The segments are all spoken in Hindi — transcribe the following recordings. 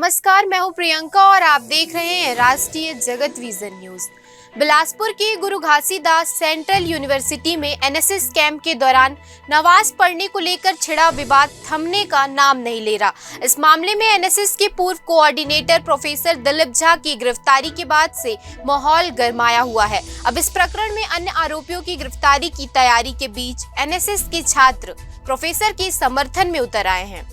नमस्कार, मैं हूं प्रियंका और आप देख रहे हैं राष्ट्रीय जगत विजन न्यूज। बिलासपुर की गुरु घासीदास सेंट्रल यूनिवर्सिटी में एनएसएस कैंप के दौरान नमाज पढ़ने को लेकर छिड़ा विवाद थमने का नाम नहीं ले रहा। इस मामले में एनएसएस के पूर्व कोऑर्डिनेटर प्रोफेसर दिलीप झा की गिरफ्तारी के बाद से माहौल गरमाया हुआ है। अब इस प्रकरण में अन्य आरोपियों की गिरफ्तारी की तैयारी के बीच एनएसएस के छात्र प्रोफेसर के समर्थन में उतर आए हैं।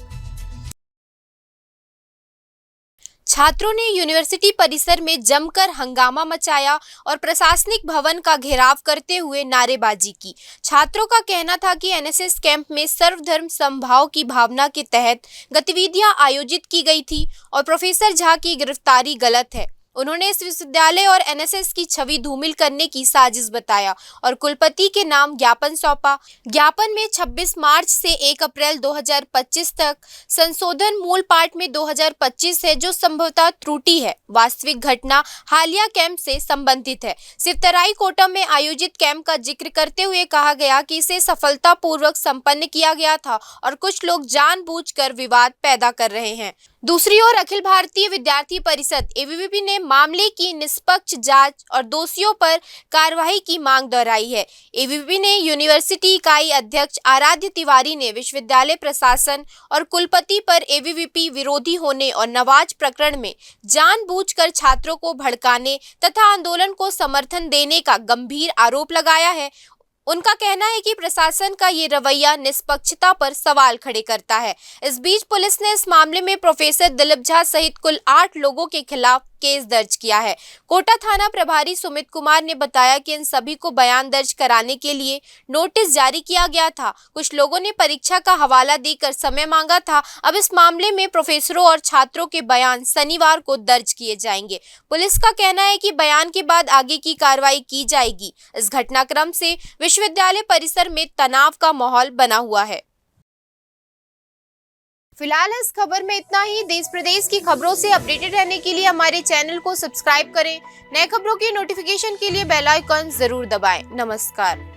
छात्रों ने यूनिवर्सिटी परिसर में जमकर हंगामा मचाया और प्रशासनिक भवन का घेराव करते हुए नारेबाजी की। छात्रों का कहना था कि एनएसएस कैंप में सर्वधर्म समभाव की भावना के तहत गतिविधियां आयोजित की गई थी और प्रोफेसर झा की गिरफ्तारी गलत है। उन्होंने इस विश्वविद्यालय और एनएसएस की छवि धूमिल करने की साजिश बताया और कुलपति के नाम ज्ञापन सौंपा। ज्ञापन में 26 मार्च से 1 अप्रैल 2025 तक संशोधन मूल पाठ में 2025 है, जो संभवतः त्रुटि है। वास्तविक घटना हालिया कैंप से संबंधित है। सिवतराई कोटा में आयोजित कैंप का जिक्र करते हुए कहा गया कि इसे सफलतापूर्वक संपन्न किया गया था और कुछ लोग जानबूझकर विवाद पैदा कर रहे हैं। दूसरी ओर अखिल भारतीय विद्यार्थी परिषद एबीवीपी ने मामले की निष्पक्ष जांच और दोषियों पर कार्रवाई की मांग दोहराई है। एबीवीपी ने यूनिवर्सिटी इकाई अध्यक्ष आराध्य तिवारी ने विश्वविद्यालय प्रशासन और कुलपति पर एबीवीपी विरोधी होने और नमाज प्रकरण में जानबूझकर छात्रों को भड़काने तथा आंदोलन को समर्थन देने का गंभीर आरोप लगाया है। उनका कहना है कि प्रशासन का ये रवैया निष्पक्षता पर सवाल खड़े करता है। इस बीच पुलिस ने इस मामले में प्रोफेसर दिलीप झा सहित कुल 8 लोगों के खिलाफ केस दर्ज किया है। कोटा थाना प्रभारी सुमित कुमार ने बताया कि इन सभी को बयान दर्ज कराने के लिए नोटिस जारी किया गया था। कुछ लोगों ने परीक्षा का हवाला देकर समय मांगा था। अब इस मामले में प्रोफेसरों और छात्रों के बयान शनिवार को दर्ज किए जाएंगे। पुलिस का कहना है कि बयान के बाद आगे की कार्रवाई की जाएगी। इस घटनाक्रम से विश्वविद्यालय परिसर में तनाव का माहौल बना हुआ है। फिलहाल इस खबर में इतना ही। देश प्रदेश की खबरों से अपडेटेड रहने के लिए हमारे चैनल को सब्सक्राइब करें। नए खबरों की नोटिफिकेशन के लिए बेल आइकन जरूर दबाएं। नमस्कार।